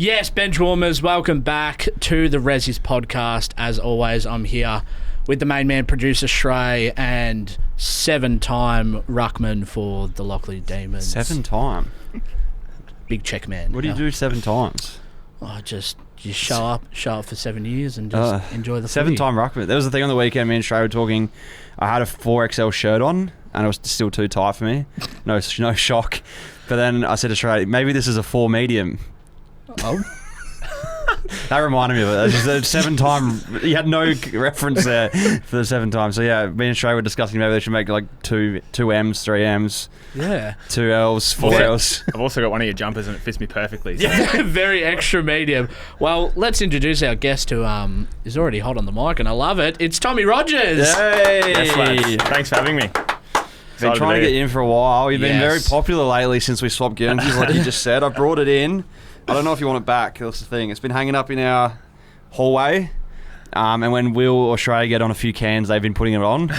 Yes, bench warmers, welcome back to the Ressies Podcast. As always, I'm here with the main man, producer Shrey, and 7-time ruckman for the Lockley Demons. 7-time? Big check man. What do you do 7 times? Oh, just show up for 7 years and just enjoy the 7-time ruckman. There was the thing on the weekend, me and Shrey were talking. I had a 4XL shirt on and it was still too tight for me. No shock. But then I said to Shrey, maybe this is a 4 medium. Oh. That reminded me of it. It's just a 7-time. You had no reference there for the 7 times. So yeah, me and Shrey were discussing maybe they should make like two M's, 3 M's. Yeah. 2 L's, 4 L's. I've also got one of your jumpers and it fits me perfectly. So. Yeah, very extra medium. Well, let's introduce our guest who is already hot on the mic and I love it. It's Tommy Rogers. Hey! Yes, lads. Thanks for having me. Been trying to get you in for a while. You've been very popular lately since we swapped Guernseys, like you just said. I brought it in. I don't know if you want it back. That's the thing. It's been hanging up in our hallway. And when Will or Shrey get on a few cans, they've been putting it on.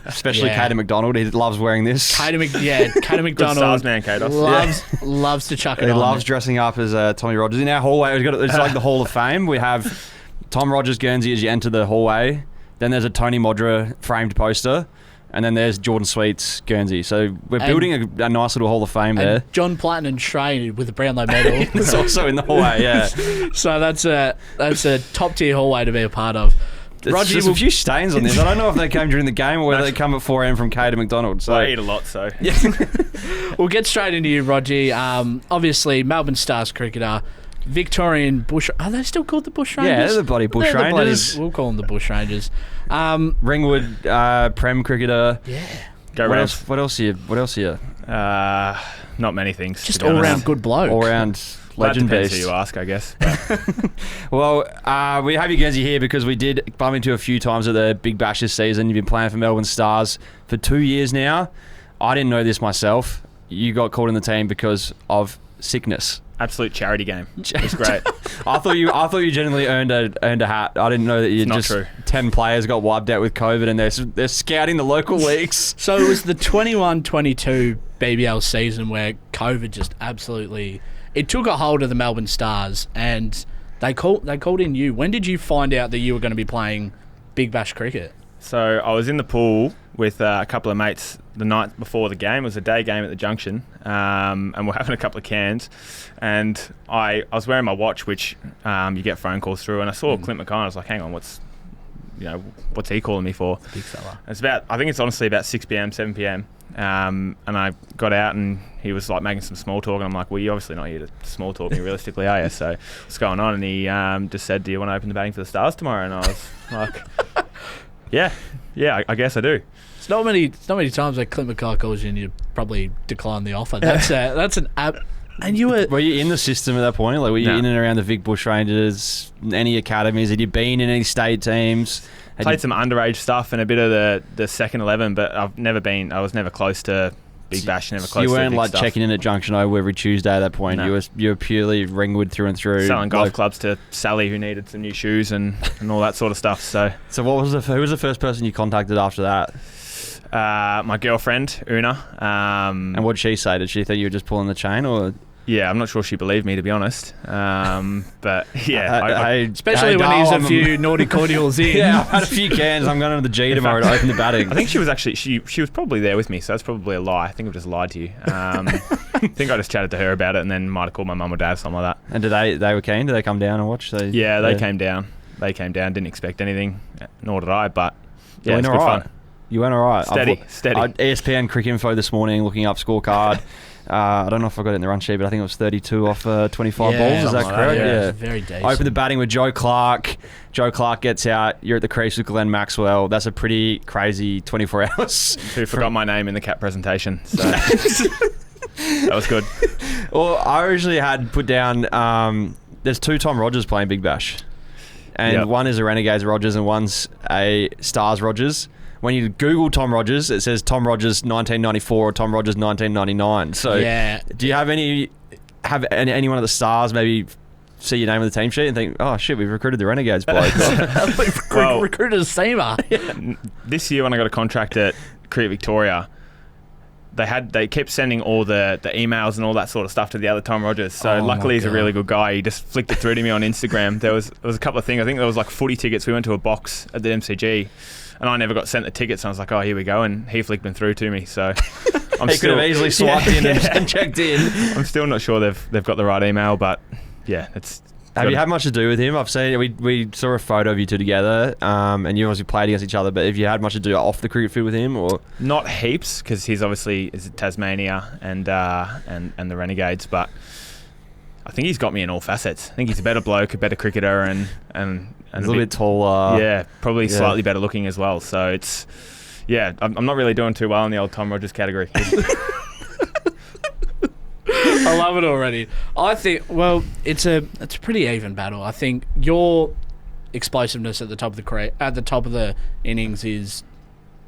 Especially Caden McDonald. He loves wearing this. Caden McDonald. Good Stars man, Loves to chuck it he on. He loves dressing up as Tommy Rogers. In our hallway, it's like the Hall of Fame. We have Tom Rogers Guernsey as you enter the hallway. Then there's a Tony Modra framed poster. And then there's Jordan Sweet's Guernsey. So we're building a nice little Hall of Fame there. John Platten and Shrey with the Brownlow medal. It's also in the hallway, yeah. So that's a top tier hallway to be a part of. Roger, there's a few stains on this. I don't know if they came during the game or whether they come at 4 a.m. from Caden McDonald. So I eat a lot, so yeah. We'll get straight into you, Roger. Obviously, Melbourne Stars cricketer. Victorian Bush... Are they still called the Bush Rangers? Yeah, they're the bloody Bush Rangers. We'll call them the Bush Rangers. Ringwood Prem cricketer. Yeah. Go Rams. What else are you? Not many things. Just all-round good bloke. All-round legend beast. Depends who you ask, I guess. Well, we have you Guernsey here because we did bump into a few times at the Big Bash this season. You've been playing for Melbourne Stars for 2 years now. I didn't know this myself. You got called in the team because of sickness. Absolute charity game. It's great. I thought you genuinely earned a hat. I didn't know that you just true. 10 players got wiped out with COVID and they're scouting the local leagues. So it was the 21-22 BBL season where COVID just absolutely it took a hold of the Melbourne Stars and they called in you. When did you find out that you were going to be playing Big Bash cricket? So I was in the pool with a couple of mates the night before the game. It was a day game at the Junction, and we're having a couple of cans. And I was wearing my watch, which you get phone calls through, and I saw Clint McKay. I was like, "Hang on, what's he calling me for?" Big fella. I think it's honestly about 6 p.m, 7 p.m. And I got out and he was like making some small talk, and I'm like, "Well, you're obviously not here to small talk me realistically, are you?" So what's going on? And he just said, "Do you want to open the batting for the Stars tomorrow?" And I was like, Yeah, I guess I do. It's not many times that Clint McKay calls you and you probably decline the offer. That's an app. And you were you in the system at that point? Like, were you in and around the Vic Bush Rangers, any academies? Had you been in any state teams? Played some underage stuff and a bit of the second 11, but I was never close to Big Bash, never close to you weren't big like stuff. checking in at Junction O every Tuesday at that point. No. You were purely Ringwood through and through. Selling golf clubs to Sally who needed some new shoes and all that sort of stuff. So who was the first person you contacted after that? My girlfriend, Una. And what did she say? Did she think you were just pulling the chain or...? Yeah, I'm not sure she believed me, to be honest. But yeah, especially when he's a few naughty cordials in. Yeah, I've had a few cans. I'm going to the G tomorrow to open the batting. I think she was actually she was probably there with me, so that's probably a lie. I think I've just lied to you. I think I just chatted to her about it, and then might have called my mum or dad, something like that. And they were keen? Did they come down and watch? They came down. They came down. Didn't expect anything, nor did I. But yeah, it's good fun. You went all right. Steady. ESPN Cricket Info this morning, looking up scorecard. I don't know if I got it in the run sheet, but I think it was 32 off 25 balls. Is that correct? Yeah. Very decent. Open the batting with Joe Clark. Joe Clark gets out. You're at the crease with Glenn Maxwell. That's a pretty crazy 24 hours. Who forgot my name in the cap presentation. So. That was good. Well, I originally had put down, there's 2 Tom Rogers playing Big Bash. And one is a Renegades Rogers and one's a Stars Rogers. When you Google Tom Rogers, it says Tom Rogers 1994 or Tom Rogers 1999. So, do you have anyone at the Stars maybe see your name on the team sheet and think, oh shit, we've recruited the Renegades bloke? We've recruited a seamer. This year when I got a contract at Cricket Victoria, they kept sending all the emails and all that sort of stuff to the other Tom Rogers. So luckily he's a really good guy. He just flicked it through to me on Instagram. There was a couple of things. I think there was like footy tickets. We went to a box at the MCG, and I never got sent the tickets. And I was like, oh, here we go, and he flicked them through to me. So he could have easily swiped in and checked in. I'm still not sure they've got the right email, but yeah, it's. Have you had much to do with him? I've seen we saw a photo of you two together, and you obviously played against each other. But have you had much to do off the cricket field with him, or not heaps? Because he's obviously is Tasmania and the Renegades, but I think he's got me in all facets. I think he's a better bloke, a better cricketer, and a little bit taller. Yeah, probably slightly better looking as well. So it's I'm not really doing too well in the old Tom Rogers category. I love it already. I think, well, it's a pretty even battle. I think your explosiveness at the top of the innings is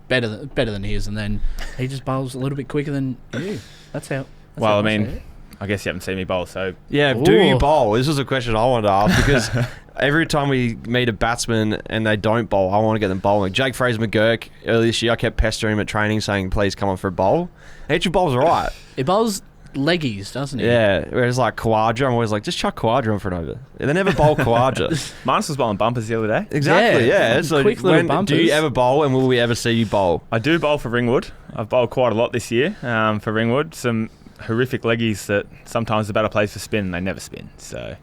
better than his, and then he just bowls a little bit quicker than you. That's how. Well, I mean, I guess you haven't seen me bowl, so yeah. Do you bowl? This was a question I wanted to ask because every time we meet a batsman and they don't bowl, I want to get them bowling. Jake Fraser-McGurk earlier this year, I kept pestering him at training, saying, "Please come on for a bowl." He actually bowls right. He bowls leggies, doesn't he? Yeah, whereas like Khawaja, I'm always like, just chuck Khawaja on for an over. They never bowl Khawaja. Marnus was bowling bumpers the other day. Exactly, yeah. So quick little bumpers. Do you ever bowl, and will we ever see you bowl? I do bowl for Ringwood. I've bowled quite a lot this year for Ringwood. Some horrific leggies that sometimes the better plays for spin, and they never spin. So,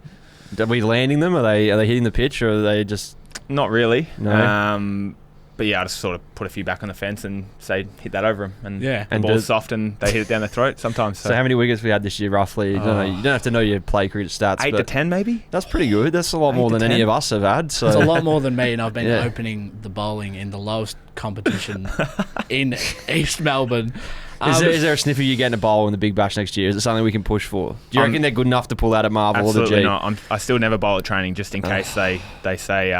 are we landing them? Are they hitting the pitch, or are they just not really? No. But yeah, I just sort of put a few back on the fence and say hit that over them, and the and ball's soft and they hit it down their throat sometimes. So how many wickets we had this year roughly? You don't have to know your play cricket stats. 8 to 10 maybe. That's pretty good. That's a lot more than 10. Any of us have had. So it's a lot more than me, and I've been opening the bowling in the lowest competition in East Melbourne. Is there a sniffer you getting a bowl in the Big Bash next year? Is it something we can push for? Do you reckon they're good enough to pull out at Marvel or the G? Absolutely not. I still never bowl at training just in case they say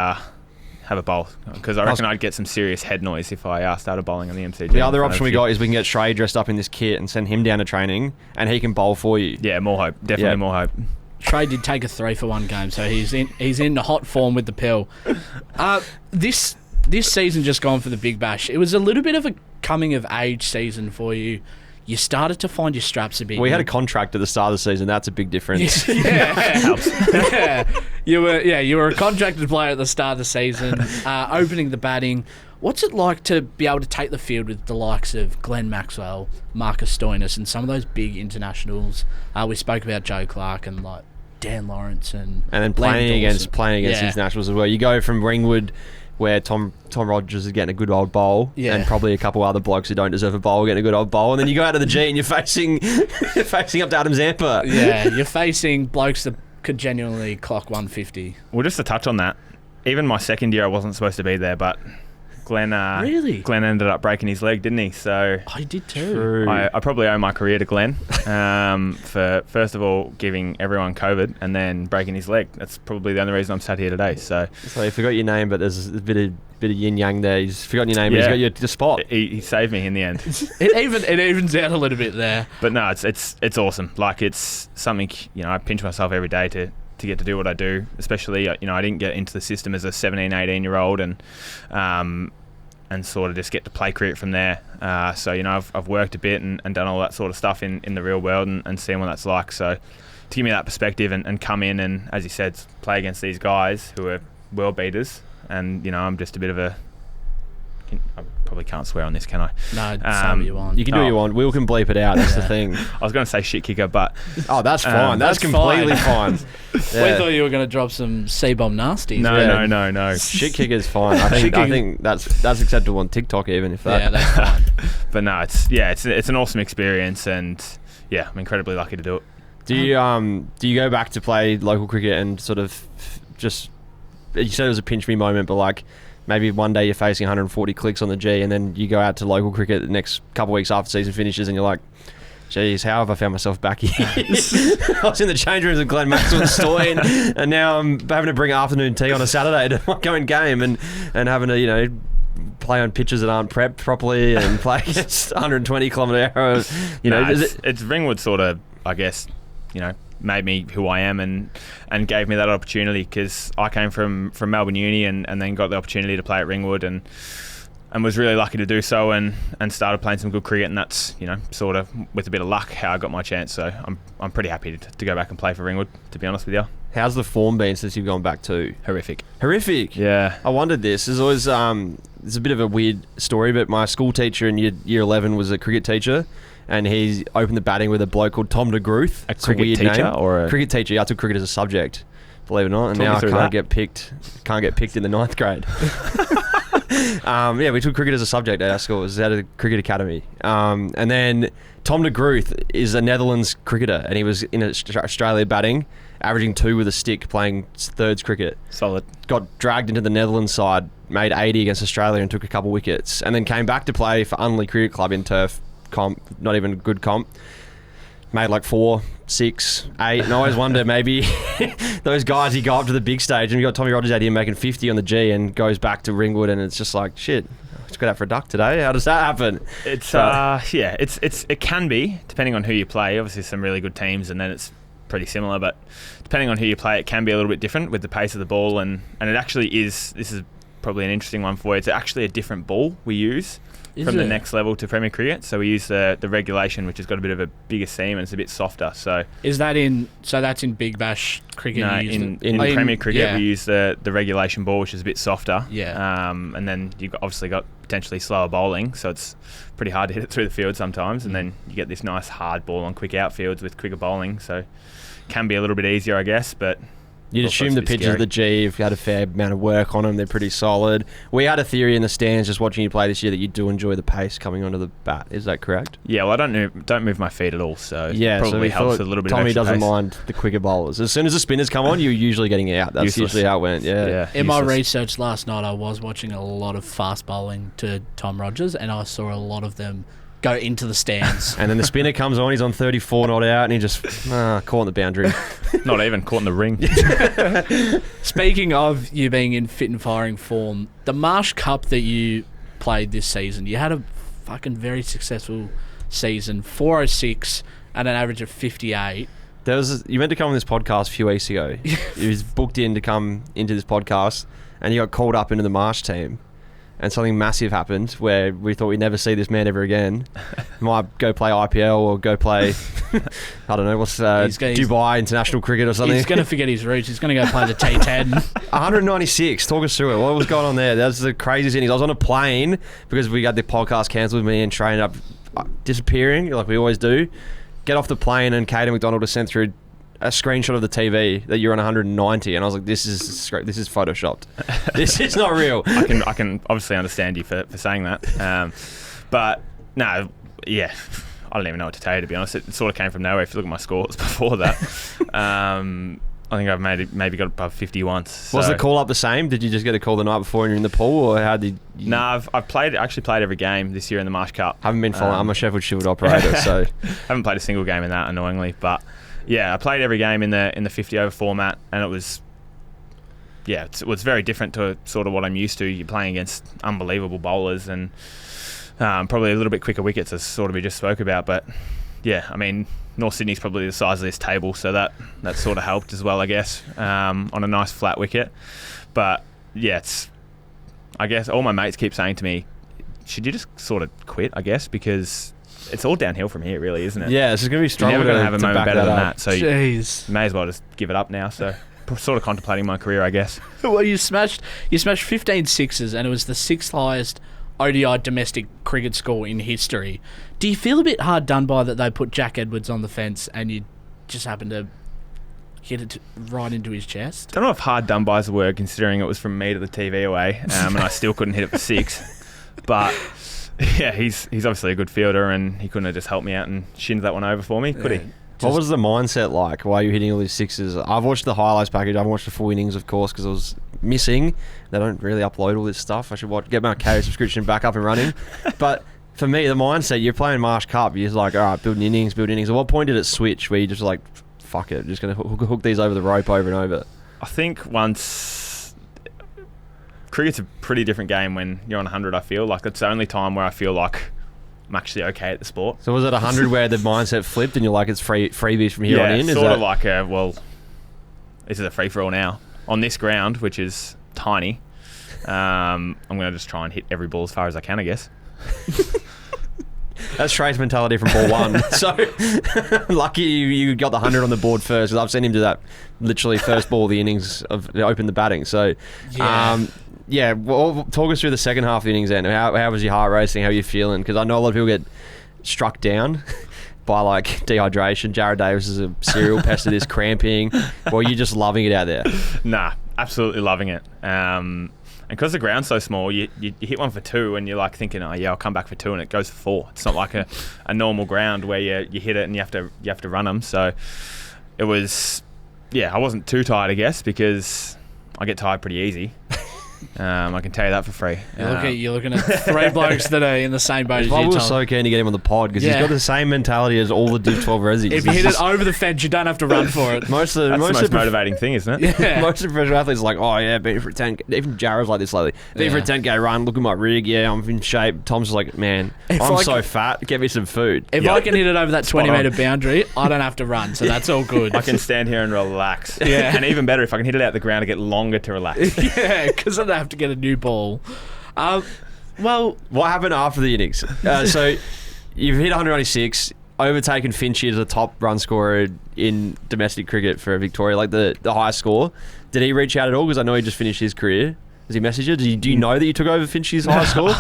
have a bowl, because I reckon I'd get some serious head noise if I started bowling on the MCG. The other option we got is we can get Shrey dressed up in this kit and send him down to training, and he can bowl for you. Yeah, more hope. Definitely more hope. Shrey did take a 3 for 1 game, so he's in hot form with the pill. This season just gone for the Big Bash. It was a little bit of a coming of age season for you. You started to find your straps a bit. We had a contract at the start of the season. That's a big difference. Yeah. You were a contracted player at the start of the season, opening the batting. What's it like to be able to take the field with the likes of Glenn Maxwell, Marcus Stoinis, and some of those big internationals? We spoke about Joe Clark and like Dan Lawrence and then playing against internationals as well. You go from Ringwood, where Tom Rogers is getting a good old bowl, and probably a couple other blokes who don't deserve a bowl getting a good old bowl, and then you go out to the G and you're facing up to Adam Zampa. Yeah, you're facing blokes that could genuinely clock 150. Well, just to touch on that, even my second year I wasn't supposed to be there, but Glenn ended up breaking his leg, didn't he? So I did too. I probably owe my career to Glenn for first of all giving everyone COVID and then breaking his leg. That's probably the only reason I'm sat here today. So you forgot your name, but there's a bit of yin yang there. He's forgotten your name, but he's got your spot. He saved me in the end. It evens out a little bit there. But no, it's awesome. Like, it's something, I pinch myself every day to get to do what I do, especially I didn't get into the system as a 17, 18 year old and sort of just get to play cricket from there. So I've worked a bit and done all that sort of stuff in the real world and seeing what that's like. So to give me that perspective and come in and, as you said, play against these guys who are world beaters, and I'm just a bit of a... I probably can't swear on this, can I? No, say what you want. You can do what you want. Will can bleep it out. That's the thing. I was going to say shit kicker, but... Oh, that's fine. That's completely fine. Yeah. We thought you were going to drop some C-bomb nasties. No. Shit kicker's fine. I think that's acceptable on TikTok, even if that... Yeah, that's fine. But no, it's an awesome experience, and yeah, I'm incredibly lucky to do it. Do you go back to play local cricket and sort of just... You said it was a pinch me moment, but like... Maybe one day you're facing 140 clicks on the G, and then you go out to local cricket the next couple of weeks after the season finishes, and you're like, geez, how have I found myself back here? I was in the change rooms with Glenn Maxwell and Stoyan, and now I'm having to bring afternoon tea on a Saturday to go in game and having to, play on pitches that aren't prepped properly and play against 120 kilometre hour. It's Ringwood sort of, I guess, made me who I am and gave me that opportunity, because I came from Melbourne Uni and then got the opportunity to play at Ringwood, and and was really lucky to do so, and started playing some good cricket, and that's, you know, sort of with a bit of luck how I got my chance. So I'm pretty happy to go back and play for Ringwood, to be honest with you. How's the form been since you've gone back to? Horrific. Yeah. I wondered this. There's always it's a bit of a weird story, but my school teacher in year 11 was a cricket teacher, and he opened the batting with a bloke called Tom DeGruth. A cricket teacher name. or a cricket teacher? Yeah, I took cricket as a subject, believe it or not, and now I can't get picked in the 9th grade. Yeah, we took cricket as a subject at our school. It was at a cricket academy. And then Tom DeGruth is a Netherlands cricketer, and he was in Australia batting, averaging 2 with a stick, playing thirds cricket. Solid. Got dragged into the Netherlands side, made 80 against Australia and took a couple wickets, and then came back to play for Unley Cricket Club in turf comp, not even good comp. Made like 4, 6, 8, and I always wonder, maybe those guys, he go up to the big stage, and you got Tommy Rogers out here making 50 on the G and goes back to Ringwood, and it's just like, shit, I just got out for a duck today. How does that happen? It's it can be, depending on who you play. Obviously some really good teams, and then it's pretty similar, but depending on who you play, it can be a little bit different with the pace of the ball, and it actually is. This is probably an interesting one for you. It's actually a different ball we use from the next level to Premier Cricket. So we use the regulation, which has got a bit of a bigger seam and it's a bit softer. So that's in Big Bash cricket? No, in Premier Cricket we use the regulation ball, which is a bit softer. Yeah. And then you've obviously got potentially slower bowling, so it's pretty hard to hit it through the field sometimes. And then you get this nice hard ball on quick outfields with quicker bowling. So can be a little bit easier, I guess, but you'd assume the pitches of the G, if you had a fair amount of work on them, they're pretty solid. We had a theory in the stands just watching you play this year that you do enjoy the pace coming onto the bat. Is that correct? Yeah, well, I don't move my feet at all, so yeah, probably helps with a little bit Tommy of extra doesn't pace. mind the quicker bowlers. As soon as the spinners come on, you're usually getting out. That's usually how it went. Yeah. In my research last night, I was watching a lot of fast bowling to Tom Rogers, and I saw a lot of them go into the stands. And then the spinner comes on, he's on 34 not out, and he just caught on the boundary. Not even caught in the ring. Speaking of you being in fit and firing form, the Marsh Cup that you played this season, you had a fucking very successful season, 406 and an average of 58. You meant to come on this podcast a few weeks ago. You was booked in to come into this podcast, and you got called up into the Marsh team. And something massive happened where we thought we'd never see this man ever again. Might go play IPL or go play, I don't know, what's Dubai International Cricket or something. He's going to forget his roots. He's going to go play the T10. 196. Talk us through it. What was going on there? That was the craziest innings. I was on a plane because we got the podcast cancelled with me and trained up disappearing like we always do. Get off the plane and Caden McDonald has sent through a screenshot of the TV that you're on 190, and I was like, this is photoshopped. This is not real. I can obviously understand you for saying that, but no, yeah, I don't even know what to tell you, to be honest. It sort of came from nowhere. If you look at my scores before that, I think I've maybe got above 50 once. So. Was the call up the same? Did you just get a call the night before and you're in the pool, or how did you... No, I've played every game this year in the Marsh Cup. Haven't been following. I'm a Sheffield Shield operator, so haven't played a single game in that, annoyingly, but yeah, I played every game in the 50 over format, and it was very different to sort of what I'm used to. You're playing against unbelievable bowlers and probably a little bit quicker wickets, as sort of we just spoke about. But yeah, I mean, North Sydney's probably the size of this table, so that sort of helped as well, I guess, on a nice flat wicket. But yeah, I guess all my mates keep saying to me, should you just sort of quit, I guess, because it's all downhill from here, really, isn't it? Yeah, it's going to be strong. You're never going to have a moment better than that. So Jeez. you may as well just give it up now. So sort of contemplating my career, I guess. Well, you smashed 15 sixes, and it was the 6th highest ODI domestic cricket score in history. Do you feel a bit hard done by that they put Jack Edwards on the fence and you just happened to hit it right into his chest? I don't know if hard done by is the word, considering it was from me to the TV away, and I still couldn't hit it for 6. But yeah, he's obviously a good fielder, and he couldn't have just helped me out and shinned that one over for me, could he? What was the mindset like? Why are you hitting all these sixes? I've watched the highlights package. I've watched the full innings, of course, because I was missing. They don't really upload all this stuff. I should get my K subscription back up and running. But for me, the mindset, you're playing Marsh Cup. You're like, all right, building innings. At what point did it switch where you just like, fuck it, just going to hook these over the rope over and over? I think once... Cricket's a pretty different game when you're on 100, I feel. Like, it's the only time where I feel like I'm actually okay at the sport. So was it 100 where the mindset flipped and you're like, it's freebies from here on in? Yeah, sort of like this is a free-for-all now. On this ground, which is tiny, I'm going to just try and hit every ball as far as I can, I guess. That's Trey's mentality from ball one. So lucky you got the 100 on the board first, because I've seen him do that literally first ball of the innings of open the batting. So well, talk us through the second half of the innings then. How was your heart racing? How are you feeling? Because I know a lot of people get struck down by like dehydration. Jared Davis is a serial pest of this, cramping. Well, you're just loving it out there. Nah, absolutely loving it. And because the ground's so small, you hit one for 2 and you're like thinking, oh yeah, I'll come back for 2, and it goes for 4. It's not like a normal ground where you hit it and you have to run them. So it was, I wasn't too tired, I guess, because I get tired pretty easy. I can tell you that for free. You're looking at 3 blokes that are in the same boat as you, I was Tom. so keen to get him on the pod, because he's got the same mentality as all the Div 12 Ressies. If you hit it over the fence, you don't have to run for it. That's the most motivating thing, isn't it? Yeah. Most of the professional athletes are like, oh yeah, beating for a 10. Even Jared's like this lately. Beating for a 10k run, look at my rig, yeah, I'm in shape. Tom's just like, man, I'm so fat, get me some food. If I can hit it over that 20-metre boundary, I don't have to run, so that's all good. I can stand here and relax. Yeah. And even better, if I can hit it out the ground, I get longer to relax. Yeah, because I don't have to get a new ball. Well, what happened after the innings? So you've hit 196, overtaken Finchy as the top run scorer in domestic cricket for Victoria, like the highest score. Did he reach out at all? Because I know he just finished his career. Has he messaged you? Do you know that you took over Finchy's highest score?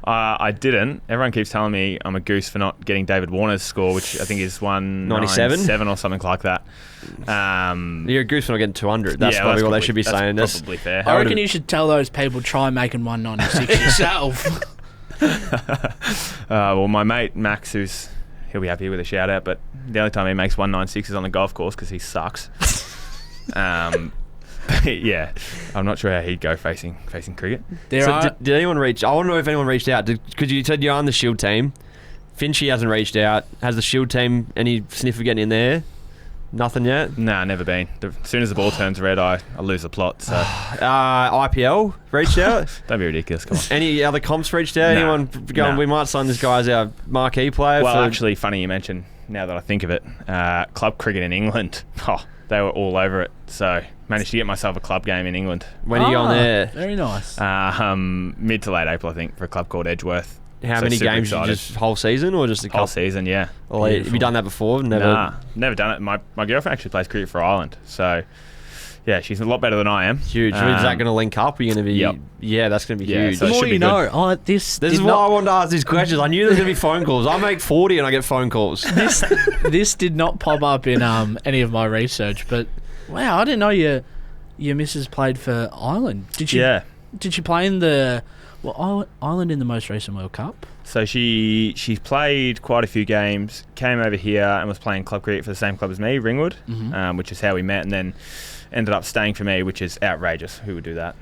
I didn't. Everyone keeps telling me I'm a goose for not getting David Warner's score, which I think is 197 or something like that. You're a goose for not getting 200. That's probably what they should be saying. That's probably fair. I reckon you should tell those people, try making 196 yourself. Well, my mate Max, he'll be happy with a shout out, but the only time he makes 196 is on the golf course because he sucks. Yeah, I'm not sure how he'd go facing cricket. Did anyone reach? I want to know if anyone reached out. Because you said you're on the Shield team. Finchy hasn't reached out. Has the Shield team any sniff of getting in there? Nothing yet? Nah, never been. As soon as the ball turns red, I lose the plot. So IPL reached out? Don't be ridiculous, come on. Any other comps reached out? Anyone going, we might sign this guy as our marquee player? Well, actually, funny you mention, now that I think of it, club cricket in England, they were all over it. So managed to get myself a club game in England. When are you going there? Very nice. Mid to late April, I think, for a club called Edgeworth. How many games? Just whole season or just a couple? Whole season, yeah. Well, have you done that before? Nah, never done it. My girlfriend actually plays cricket for Ireland, so yeah, she's a lot better than I am. Huge. Is that going to link up? Are you going to be? Yep. Yeah, that's going to be huge. The more you know. This is why I wanted to ask these questions. I knew there was going to be phone calls. I make 40 and I get phone calls. This did not pop up in any of my research, but wow, I didn't know your missus played for Ireland. Did she? Yeah. Did she play in Ireland in the most recent World Cup? So she's played quite a few games, came over here and was playing club cricket for the same club as me, Ringwood, which is how we met, and then ended up staying for me, which is outrageous. Who would do that?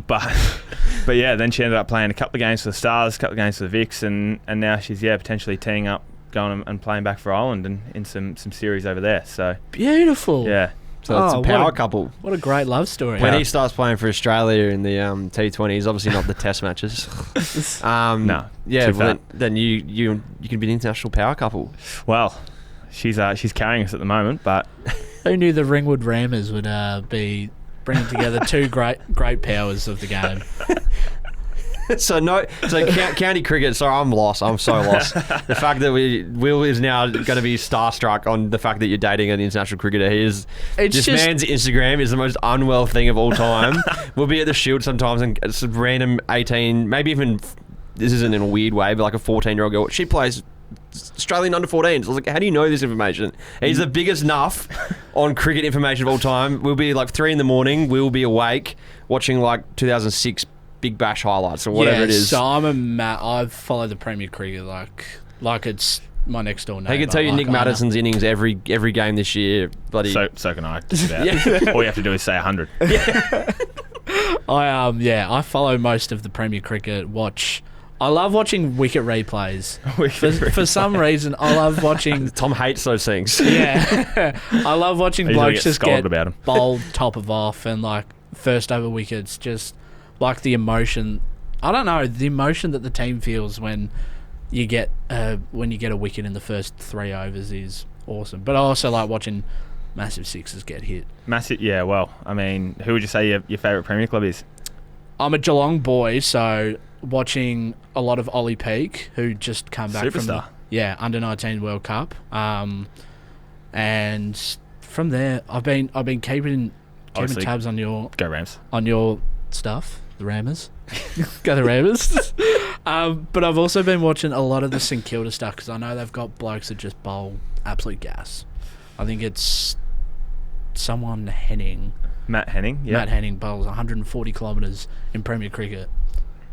But yeah, then she ended up playing a couple of games for the Stars, a couple of games for the Vics, and now she's potentially teeing up, going and playing back for Ireland and in some series over there. So beautiful. Yeah. So it's a power couple. What a great love story. When he starts playing for Australia in the T20s, obviously not the Test matches. No. Yeah. Well, then you can be an international power couple. Well, she's carrying us at the moment, but who knew the Ringwood Rammers would be bringing together two great powers of the game? So county cricket. Sorry, I'm lost. I'm so lost. The fact that Will is now going to be starstruck on the fact that you're dating an international cricketer. Man's Instagram is the most unwell thing of all time. We'll be at the Shield sometimes and it's a random 18, maybe even, this isn't in a weird way, but like a 14-year-old girl. She plays Australian under 14s. I was like, how do you know this information? He's the biggest nuff on cricket information of all time. We'll be like 3 a.m. We'll be awake watching like 2006 Big Bash highlights or whatever it is. So I follow the Premier Cricket like it's my next door neighbour. He can tell you Nick Madison's innings every game this year. Bloody. So can I. Just about. All you have to do is say 100. I follow most of the Premier Cricket. I love watching wicket replays. For some reason, I love watching. Tom hates those things. Yeah, I love watching blokes just get about him. bowled top of off and like first over wickets. Just like the emotion. I don't know, the emotion that the team feels when you get a wicket in the first 3 overs is awesome. But I also like watching massive sixes get hit. Massive, yeah. Well, I mean, who would you say your favourite Premier club is? I'm a Geelong boy, so watching a lot of Ollie Peake, who just come back from the under 19 World Cup, and from there I've been keeping tabs on your stuff, the Rammers. Go the Rammers. But I've also been watching a lot of the St Kilda stuff because I know they've got blokes that just bowl absolute gas. I think it's someone Henning. Matt Henning. Yeah. Matt Henning bowls 140 kilometres in Premier Cricket.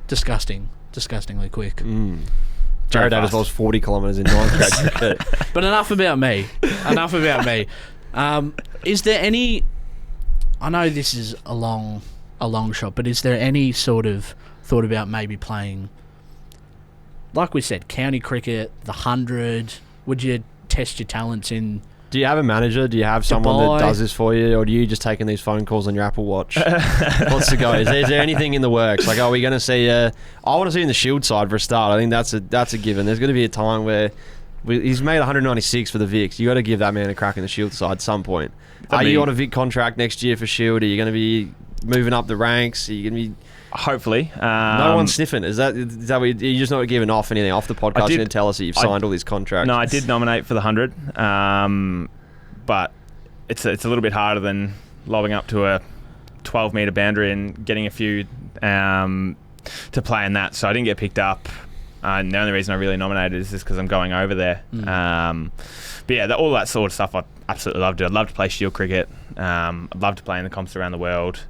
Disgustingly quick. Jared Davis bowls 40 kilometres in 9th grade cricket. But enough about me. Is there any... I know this is a long shot, but is there any sort of thought about maybe playing, like we said, county cricket, the 100? Would you test your talents in... Do you have a manager? Do you have someone that does this for you? Or do you just taking these phone calls on your Apple Watch? What's the go? Is there anything in the works? Like, are we going to see... I want to see in the Shield side for a start. I think that's a given. There's going to be a time where... he's made 196 for the Vics. You got to give that man a crack in the Shield side at some point. Are you on a Vic contract next year for Shield? Are you going to be moving up the ranks? Are you going to be... Hopefully. No one's sniffing. Is that what you're just not giving off anything off the podcast? You're going to tell us that you've signed all these contracts. No, I did nominate for the 100, but it's a little bit harder than lobbing up to a 12-metre boundary and getting a few to play in that. So I didn't get picked up. And the only reason I really nominated is just because I'm going over there. But yeah, all that sort of stuff I absolutely love to do. I'd love to play Shield cricket. I'd love to play in the comps around the world.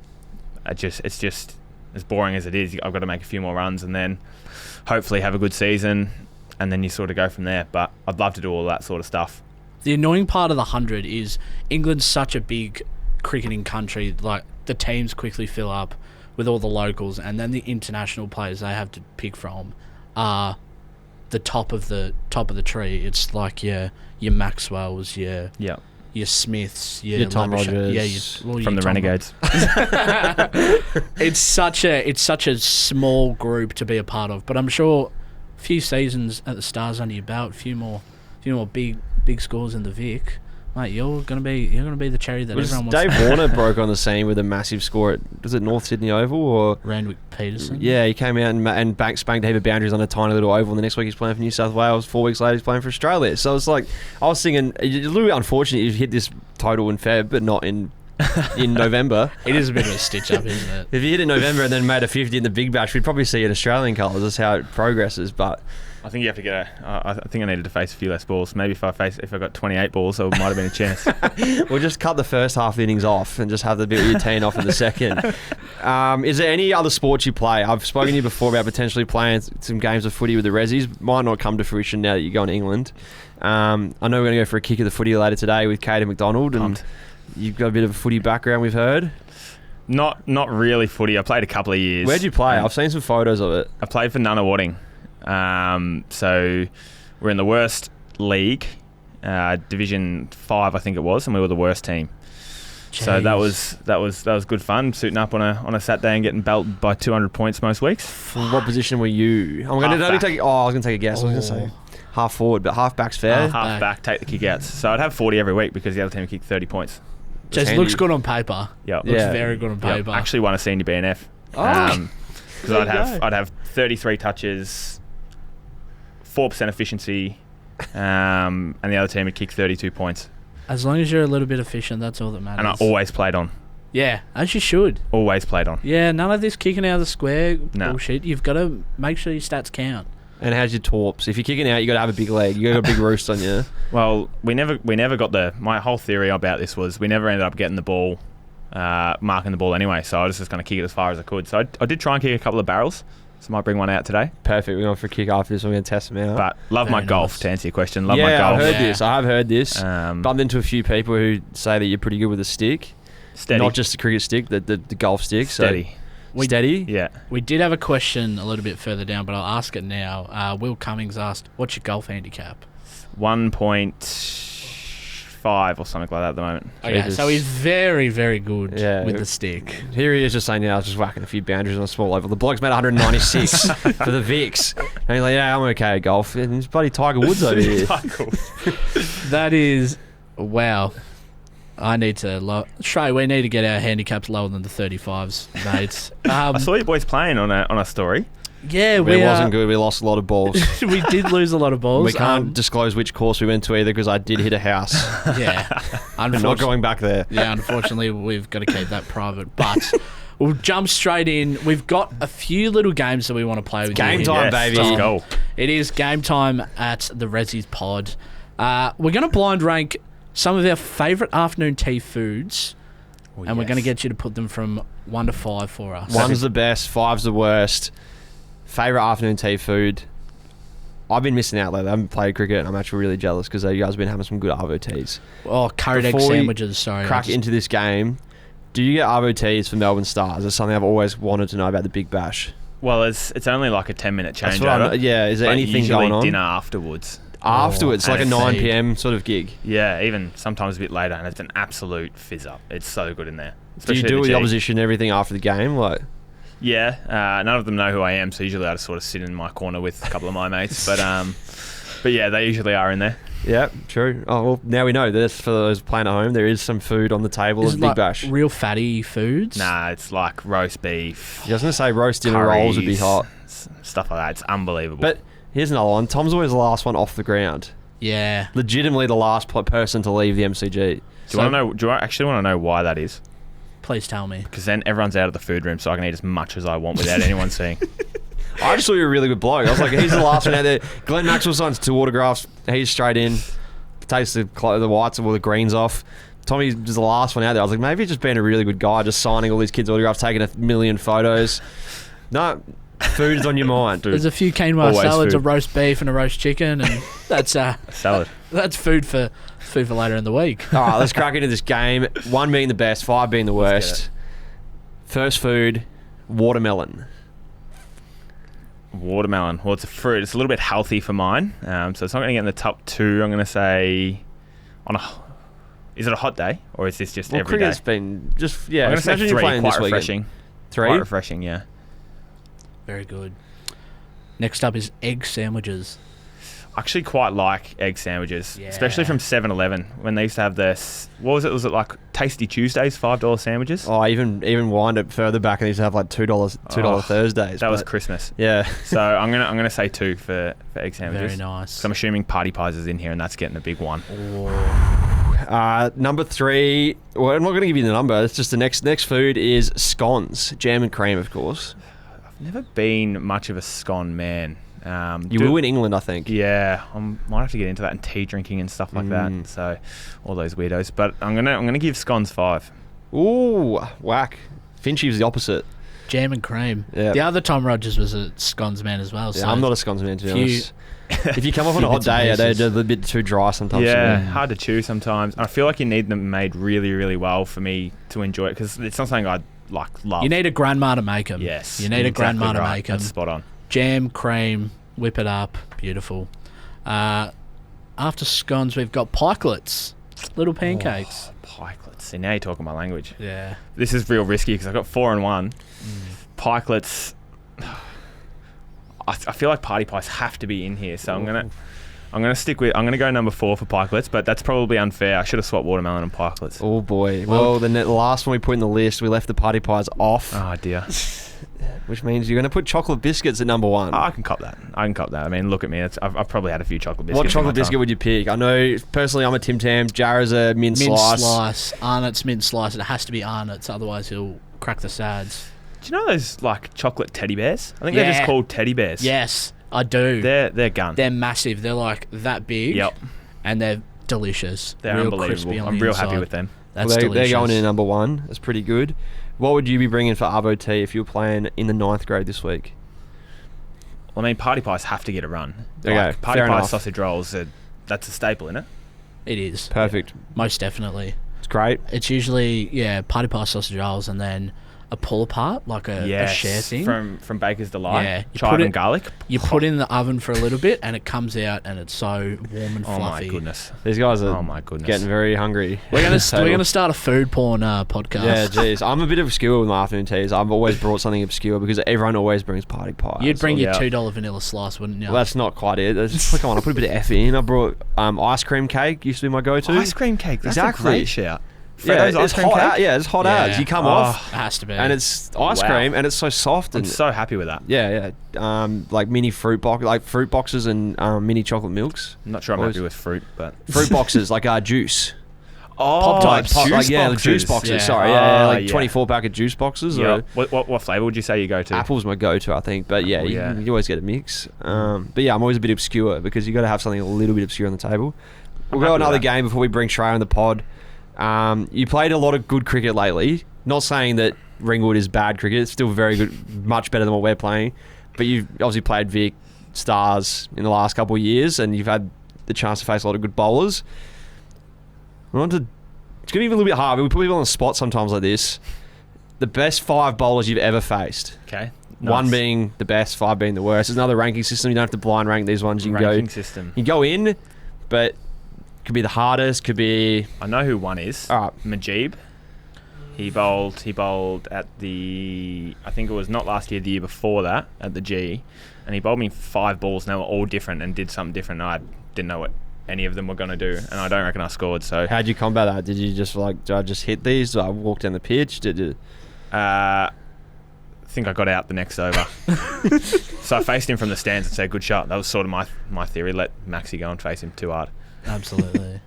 It's just as boring as it is. I've got to make a few more runs and then hopefully have a good season, and then you sort of go from there. But I'd love to do all that sort of stuff. The annoying part of the 100 is England's such a big cricketing country. Like, the teams quickly fill up with all the locals, and then the international players they have to pick from are the top of the tree. It's like your Maxwells, your Smiths, your Tom Rogers, from the Renegades. It's such a small group to be a part of. But I'm sure a few seasons at the Stars under your belt, a few more big scores in the Vic. Mate, you're gonna be the cherry that everyone wants. Dave Warner broke on the scene with a massive score at, was it North Sydney Oval or Randwick Peterson? Yeah, he came out and spanked a heap of boundaries on a tiny little oval. And the next week he's playing for New South Wales. 4 weeks later he's playing for Australia. So it's like, I was thinking, it's a little bit unfortunate you hit this total in Feb, but not in November. It is a bit of a stitch up, isn't it? If you hit it in November and then made a 50 in the Big Bash, we'd probably see it Australian colours. That's how it progresses, but. I think you have to get I think I needed to face a few less balls. Maybe if I got 28 balls, there might have been a chance. We'll just cut the first half innings off and just have the bit where you're teeing off in the second. Is there any other sports you play? I've spoken to you before about potentially playing some games of footy with the Ressies. Might not come to fruition now that you're going to England. I know we're going to go for a kick of the footy later today with Kate and McDonald, and you've got a bit of a footy background, we've heard. Not really footy. I played a couple of years. Where'd you play? I've seen some photos of it. I played for Nunawading. So we're in the worst league, Division 5 I think it was, and we were the worst team. Jeez. So that was good fun, suiting up on a Saturday and getting belted by 200 points most weeks. What position were you? I was going to take a guess. I was going to say half forward, but half back's fair. Half back, take the kick outs. So I'd have 40 every week because the other team would kick 30 points. Just looks good on paper. Yeah, looks very good on paper. I actually won a senior BNF. Because I'd have 33 touches, 4% efficiency, and the other team would kick 32 points. As long as you're a little bit efficient, that's all that matters. And I always played on. Yeah, as you should. Always played on. Yeah, none of this kicking out of the square bullshit. You've got to make sure your stats count. And how's your torps? If you're kicking out, you got to have a big leg. You got a big roost on you. Well, we never got my whole theory about this was we never ended up getting the ball, marking the ball anyway. So I was just going to kick it as far as I could. So I did try and kick a couple of barrels. So I might bring one out today. Perfect. We're going for a kick after this. We're going to test them out. But love my golf, to answer your question. Love my golf. I have heard this. Bumped into a few people who say that you're pretty good with a stick. Steady. Not just the cricket stick, the golf stick. Steady. Steady? Yeah. We did have a question a little bit further down, but I'll ask it now. Will Cummings asked, what's your golf handicap? 1.5 or something like that at the moment. Okay, so he's very, very good with the stick. Here he is just saying, I was just whacking a few boundaries on a small oval. The bloke's made 196 for the Vics. And he's like, yeah, I'm okay at golf. And it's bloody Tiger Woods over here. That is, wow. I need to Trey, we need to get our handicaps lower than the 35s, mate. I saw you boys playing on a story. Yeah, It wasn't good. We lost a lot of balls. we did lose a lot of balls. We can't disclose which course we went to either because I did hit a house. Yeah. I'm not going back there. Yeah, unfortunately, we've got to keep that private. But we'll jump straight in. We've got a few little games that we want to play with you. Game time, baby. Let's go. It is game time at the Ressies Pod. We're going to blind rank some of our favourite afternoon tea foods. And we're going to get you to put them from 1 to 5 for us. 1's the best, 5's the worst. Favourite afternoon tea food. I've been missing out lately. I haven't played cricket and I'm actually really jealous because you guys have been having some good arvo teas. Oh, curried egg sandwiches, sorry. Crack into this game. Do you get arvo teas for Melbourne Stars? It's something I've always wanted to know about the Big Bash. Well, it's only like a 10-minute changeover. Yeah, is there anything usually going on? Dinner afterwards. Afterwards, like a 9 p.m. sort of gig. Yeah, even sometimes a bit later, and it's an absolute fizz up. It's so good in there. Do you do it with the opposition and everything after the game? Like, yeah, none of them know who I am, so usually I just sort of sit in my corner with a couple of my mates. But yeah, they usually are in there. Yeah, true. Oh, well, now we know this for those playing at home. There is some food on the table of Big Bash. Real fatty foods? Nah, it's like roast beef. I was going to say roast dinner rolls would be hot. Stuff like that. It's unbelievable. But here's another one. Tom's always the last one off the ground. Yeah. Legitimately the last person to leave the MCG. Do you actually want to know why that is? Please tell me. Because then everyone's out of the food room, so I can eat as much as I want without anyone seeing. I just thought you were a really good bloke. I was like, he's the last one out there. Glenn Maxwell signs 2 autographs. He's straight in. Takes the whites or the greens off. Tommy was the last one out there. I was like, maybe he's just being a really good guy, just signing all these kids' autographs, taking 1 million photos. No, food is on your mind. There's a few quinoa salads, a roast beef and a roast chicken, and that's salad. That's food for later in the week. All right, let's crack into this game. 1 being the best, 5 being the worst. First food, watermelon. Watermelon. Well, it's a fruit. It's a little bit healthy for mine, so it's not going to get in the top 2. I'm going to say is it a hot day or is this just every day? Cricket's been just I'm going to say 3. Quite refreshing. 3. Quite refreshing. Yeah. Very good. Next up is egg sandwiches. I actually quite like egg sandwiches, Yeah. especially from 7-Eleven when they used to have this. What was it? Was it like Tasty Tuesdays, $5 sandwiches? Oh, even wind it further back and they used to have like $2 Thursdays. That was Christmas. Yeah. So I'm gonna say 2 for egg sandwiches. Very nice. So I'm assuming Party Pies is in here, and that's getting a big 1. Number 3. Well, I'm not going to give you the number. It's just the next food is scones, jam and cream, of course. I've never been much of a scone man. You will in England, I think. Yeah, I might have to get into that and tea drinking and stuff like that. So all those weirdos. But I'm gonna give scones 5. Ooh, whack. Finchy was the opposite. Jam and cream. Yeah. The other Tom Rogers was a scones man as well. Yeah, So I'm not a scones man, to be honest. If you come off on a hot bits and day, they're pieces. a little bit too dry sometimes. Yeah, hard to chew sometimes. I feel like you need them made really, really well for me to enjoy it because it's not something I love. You need a grandma to make them. Yes, You need a grandma to make them. That's spot on. Jam, cream, whip it up. Beautiful. After scones, we've got pikelets. Little pancakes. Oh, pikelets. See, now you're talking my language. Yeah. This is real risky because I've got 4 and 1. Pikelets. I feel like party pies have to be in here, so I'm gonna go number 4 for pikelets, but that's probably unfair. I should have swapped watermelon and pikelets. Oh boy. Well, the last one we put in the list, we left the party pies off. Oh dear. Which means you're going to put chocolate biscuits at number 1. Oh, I can cop that. I mean, look at me. I've probably had a few chocolate biscuits. What in chocolate my biscuit time. would you pick? I know, personally, I'm a Tim Tam. Jarrah's a mint slice. Arnott's mint slice. It has to be Arnott's, otherwise he'll crack the sads. Do you know those like chocolate teddy bears? I think they're just called teddy bears. Yes, I do. They're gun. They're massive. They're like that big. Yep. And they're delicious. They're real unbelievable. crispy on I'm the real inside. happy with them. That's Well, delicious. they're going in at number 1. That's pretty good. What would you be bringing for Arvo tea if you were playing in the 9th grade this week? Well, I mean, party pies have to get a run. Okay, Like, party fair pies, enough. sausage rolls, that's a staple, isn't it? It is. Perfect. Most definitely. It's great. It's usually, party pie sausage rolls and then a pull apart, like a share thing. From Baker's Delight. Yeah, you Chive put and it- garlic. You put it in the oven for a little bit and it comes out and it's so warm and Oh fluffy. my goodness. These guys are Oh my goodness. getting very hungry. We're gonna start a food porn podcast. Yeah, jeez. I'm a bit obscure with my afternoon teas. I've always brought something obscure because everyone always brings party pies. You'd bring So- your Yeah. $2 vanilla slice, wouldn't you? Well, that's not quite it. Come on, I put a bit of effort in. I brought ice cream cake. Used to be my go-to. Ice cream cake. That's Exactly. a great shout. Freddo's ice cream hot. cake? It's hot as. You come off, It has to be. and it's ice cream, and it's so soft. I'm And so happy with that. like mini fruit boxes and mini chocolate milks. I'm not sure I'm happy with fruit, but Fruit boxes like juice. Pop types. Juice boxes. Yeah. Sorry, Yeah. 24 pack of juice boxes. yeah. Or What flavour would you say you go to? apple's my go-to, I think. But yeah, Apple, you always get a mix. But yeah, I'm always a bit obscure because you got to have something a little bit obscure on the table. We'll go another game before we bring Shrey on the pod. You played a lot of good cricket lately. Not saying that Ringwood is bad cricket. It's still very good, much better than what we're playing. But you've obviously played Vic, Stars in the last couple of years, and you've had the chance to face a lot of good bowlers. It's going to be a little bit hard. We put people on the spot sometimes like this. The best 5 bowlers you've ever faced. Okay. One Nice. being the best, 5 being the worst. There's another ranking system. You don't have to blind rank these ones. You can ranking go. system. You go in, but could be the hardest. Could be. I know who one is. All right. Majib. He bowled at the, I think it was not last year, the year before that, at the G, and he bowled me 5 balls, and they were all different and did something different. I didn't know what any of them were going to do, and I don't reckon I scored. So How'd you combat that? Did you just did I just hit these? Did I walk down the pitch? Did you? I think I got out the next over. So I faced him from the stands and said, good shot. That was sort of my theory. Let Maxi go and face him too hard. Absolutely.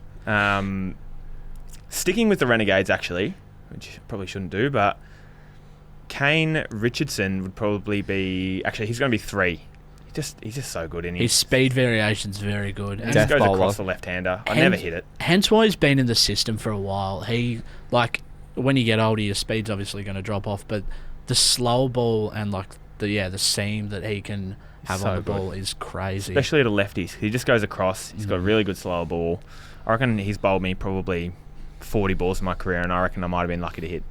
Sticking with the Renegades, actually, which you probably shouldn't do, but Kane Richardson would probably be... Actually, he's going to be 3. He's just so good in His speed variation's very good. He And just goes bowler. across the left-hander. I never hit it. Hence why he's been in the system for a while. He, when you get older, your speed's obviously going to drop off, but the slow ball and, the seam that he can have So on the good. ball is crazy. Especially to lefties. He just goes across. He's got a really good slower ball. I reckon he's bowled me probably 40 balls in my career, and I reckon I might have been lucky to hit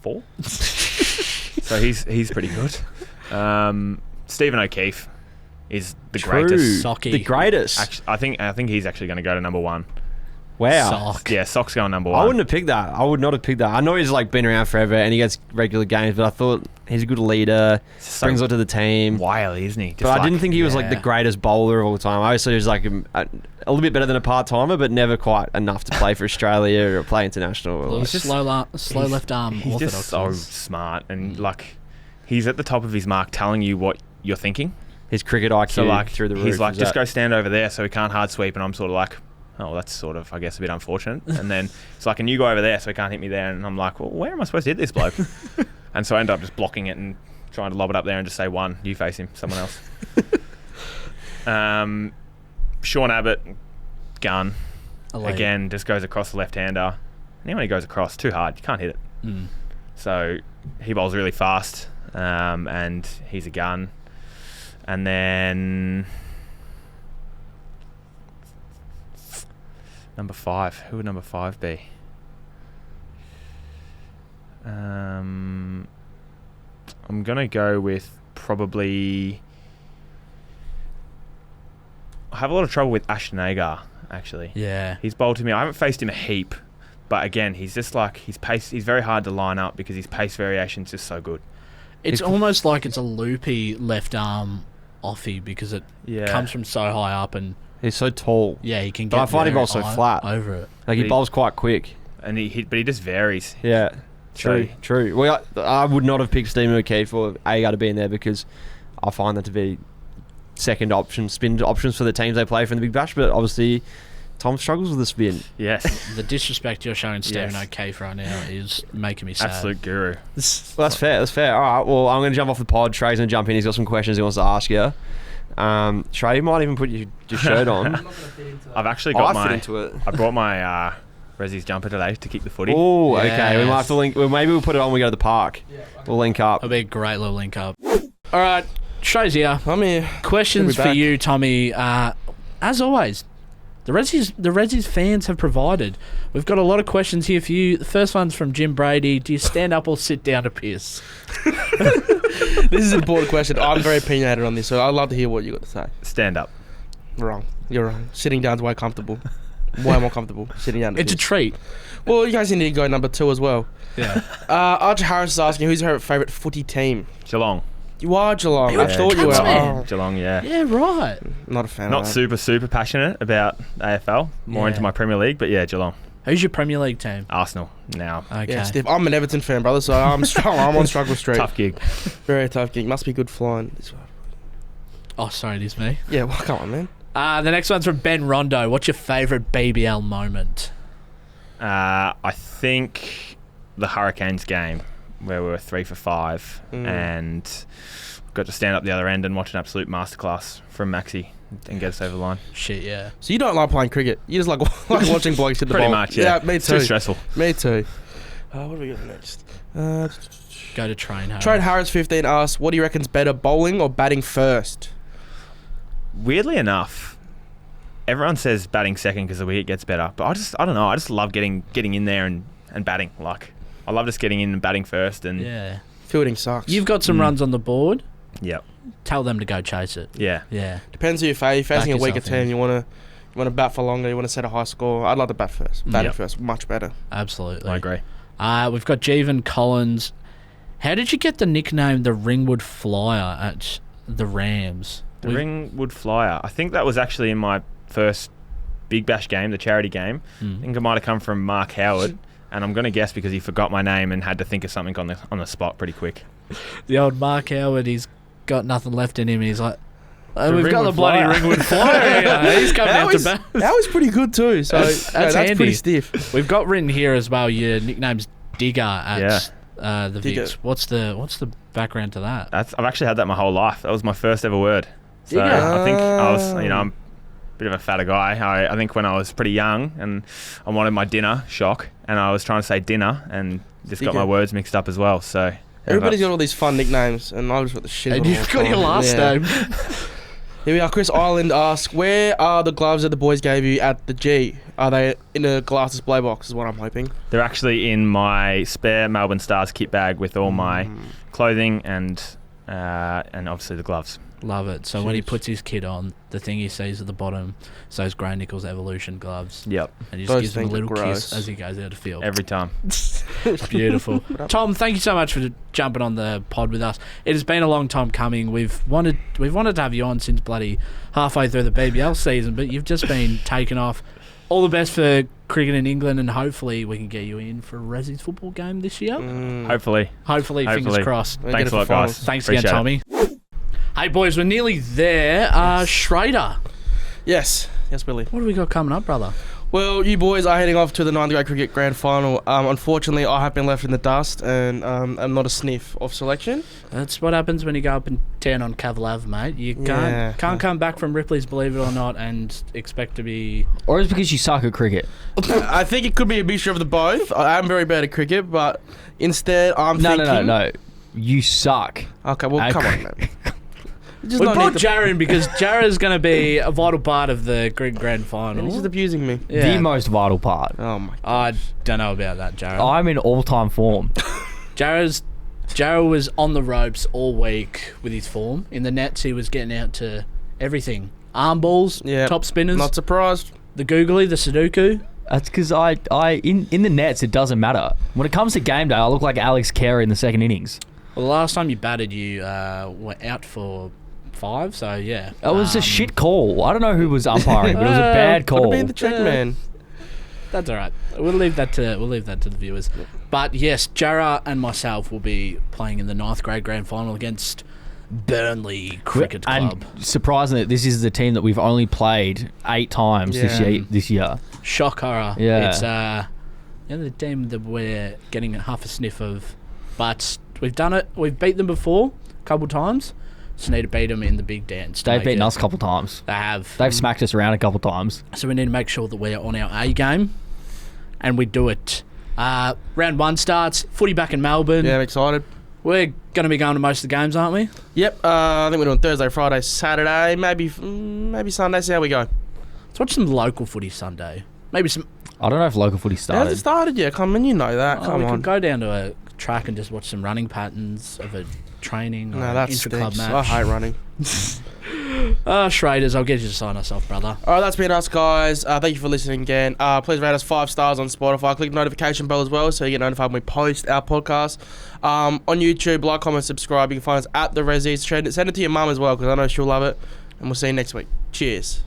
4. So he's pretty good. Stephen O'Keefe is the greatest. Socky. The greatest. Actually, I think he's actually going to go to number 1. Wow. Sock. Yeah, Sock's going number 1. I wouldn't have picked that. I would not have picked that. I know he's been around forever and he gets regular games, but I thought he's a good leader. Brings a lot to the team. Wily, isn't he? But I didn't think he was the greatest bowler of all time. I always thought he was a little bit better than a part-timer, but never quite enough to play for Australia or play international. Little slow left arm He's orthodox. just so smart, and he's at the top of his mark telling you what you're thinking. His cricket IQ So through the roof. he's just go stand over there so he can't hard sweep, and I'm sort of oh, that's sort of, I guess, a bit unfortunate. And then it's and you go over there so he can't hit me there, and I'm like, well, where am I supposed to hit this bloke? And so I end up just blocking it and trying to lob it up there and just say, 1, you face him, someone else. Sean Abbott, gun. Elite. Again, just goes across the left-hander. And then when he goes across, too hard, you can't hit it. So he bowls really fast, and he's a gun. And then number 5. Who would number 5 be? I'm gonna go with probably. I have a lot of trouble with Ashton Agar, actually. Yeah. He's bowled to me. I haven't faced him a heap, but again, he's just his pace. He's very hard to line up because his pace variation's just so good. It's almost like it's a loopy left arm offie because it comes from so high up, and He's so tall. yeah, he can But get I find he very bowls so high flat. over it. He bowls quite quick. And but he just varies. Yeah. True. Well, I would not have picked Stephen O'Keefe or Agar to be in there because I find that to be second option, spin options for the teams they play from the Big Bash, but obviously Tom struggles with the spin. Yes. The disrespect you're showing Stephen Yes. O'Keefe right now is making me sad. Absolute guru. Well, that's fair. All right, well, I'm going to jump off the pod. Trey's going to jump in. He's got some questions he wants to ask you. Trey, you might even put your shirt on. I've actually got I fit into it. I brought my Ressies jumper today to kick the footy. Oh, okay. We might Yes. have to link. Well, maybe we'll put it on when we go to the park. We'll link up. It'll be a great little link up. All right, Trey's here. I'm here. Questions Good to be for back. you, Tommy. As always, the Ressies fans have provided. We've got a lot of questions here for you. The first one's from Jim Brady. Do you stand up or sit down to piss? This is an important question. I'm very opinionated on this, so I'd love to hear what you got to say. Stand up. Wrong. You're wrong. Sitting down's way comfortable. Way more comfortable. Sitting down. It's a treat. Well, you guys need to go number 2 as well. Yeah. Archer Harris is asking, who's your favourite footy team? Geelong. You are Geelong. You're I thought you were. Cubs man. Oh, Geelong, yeah. Yeah, right. not a fan Not of that. super passionate about AFL. More Yeah. into my Premier League, but yeah, Geelong. Who's your Premier League team? Arsenal now. Okay. Yeah, Steve. I'm an Everton fan, brother, so I'm I'm on struggle street. Tough gig. Very tough gig. Must be good flying. Oh, sorry, it is me. Yeah, well, come on, man. The next one's from Ben Rondo. What's your favourite BBL moment? I think the Hurricanes game where we were 3 for 5 and got to stand up the other end and watch an absolute masterclass from Maxi and get us over the line. Shit, yeah. So you don't like playing cricket? You just like watching blokes hit the Pretty ball? much, yeah. Me It's too. too stressful. Me too. What do we got next? Go to Train Harris. Trade Harris 15 asks, what do you reckon's better, bowling or batting first? Weirdly enough, everyone says batting second because the wicket gets better, but I don't know. I just love getting in there and batting. Like, I love just getting in and batting first. And Yeah. Fielding sucks. You've got some runs on the board. Yep. Tell them to go chase it. Yeah. Yeah. Depends who you're facing. Back A weaker yourself team, in. you want to bat for longer. You want to set a high score. I'd like to bat first. Batting first, much better. Absolutely. I agree. We've got Jeevan Collins. How did you get the nickname the Ringwood Flyer at the Rams? The Ringwood Flyer. I think that was actually in my first Big Bash game, the charity game. I think it might have come from Mark Howard, and I'm going to guess because he forgot my name and had to think of something on the spot pretty quick. The old Mark Howard, he's got nothing left in him, and he's like, we've got the Ringwood bloody Flyer." Ringwood Flyer here. He's coming out to bat. That was pretty good too. So That's that's handy. pretty stiff. We've got written here as well, your nickname's Digger at the Digger. Vicks. What's the background to that? I've actually had that my whole life. That was my first ever word. So Digger. I think I was, I'm a bit of a fatter guy. I think when I was pretty young and I wanted my dinner, shock, and I was trying to say dinner and just got Digger. my words mixed up as well. So Everybody's got all these fun nicknames, and I just got the shit. And on all you've the got your time. last Yeah. name. Here we are. Chris Island asks, where are the gloves that the boys gave you at the G? Are they in a glass display box is what I'm hoping. they're actually in my spare Melbourne Stars kit bag with all my clothing and obviously the gloves. Love it. So when he Jeez. puts his kit on, the thing he sees at the bottom, so those Grey Nichols Evolution gloves. Yep. And he just Those gives him a things are little gross. kiss as he goes out of field. Every time. Beautiful. Tom, thank you so much for jumping on the pod with us. It has been a long time coming. We've wanted to have you on since bloody halfway through the BBL season, but you've just been taken off. All the best for cricket in England, and hopefully we can get you in for a Ressies football game this year. Hopefully. Hopefully, fingers crossed. We'll Thanks get a it lot, for guys. finals. Thanks Appreciate again, it. Tommy. Hey, boys, we're nearly there. Schrader, Yes, Willie. what have we got coming up, brother? Well, you boys are heading off to the 9th grade cricket grand final. Unfortunately, I have been left in the dust, and I'm not a sniff of selection. That's what happens when you go up and down on Cavalav, mate. You Yeah. can't come back from Ripley's, believe it or not, and expect to be... Or it's because you suck at cricket. I think it could be a mixture of the both. I am very bad at cricket, but instead I'm thinking... No. You suck. Okay, well, at come on, cricket. man. Just We not brought need Jarrah in because Jarrah is going to be a vital part of the grand to... final. He's just abusing me. Yeah. The most vital part. Oh, my... I don't know about that, Jarrah. I'm in all-time form. Jarrah was on the ropes all week with his form. In the nets, he was getting out to everything. Arm balls, Yeah. top spinners, Not surprised. the googly, the Sudoku. That's because in the nets, it doesn't matter. When it comes to game day, I look like Alex Carey in the second innings. Well, the last time you batted, you were out for 5, so yeah. It was a shit call. I don't know who was umpiring, but it was a bad Could have call. been the check man. That's all right. We'll leave that to the viewers. But yes, Jarrah and myself will be playing in the 9th grade grand final against Burnley Cricket Club. And surprisingly, this is the team that we've only played 8 times this year. Shock horror. Yeah. It's the team that we're getting half a sniff of, but we've done it. We've beat them before a couple times. Just need to beat them in the big dance. They've beaten us a couple times. They have. They've smacked us around a couple times. So we need to make sure that we're on our A game, and we do it. Round 1 starts. Footy back in Melbourne. Yeah, I'm excited. We're going to be going to most of the games, aren't we? Yep, I think we're doing Thursday, Friday, Saturday, maybe Sunday. See how we go. Let's watch some local footy Sunday. Maybe some... I don't know if local footy It hasn't started. started yet. Come on, you know that. Come we on. could go down to a track and just watch some running patterns of a training or No, an that intra-club stinks. match. I hate running. Schraders, I'll get you to sign us off, brother. All right, that's been us, guys. Thank you for listening again. Please rate us 5 stars on Spotify. Click the notification bell as well so you get notified when we post our podcast. On YouTube, like, comment, subscribe. You can find us at the Ressies. Send it to your mum as well because I know she'll love it. And we'll see you next week. Cheers.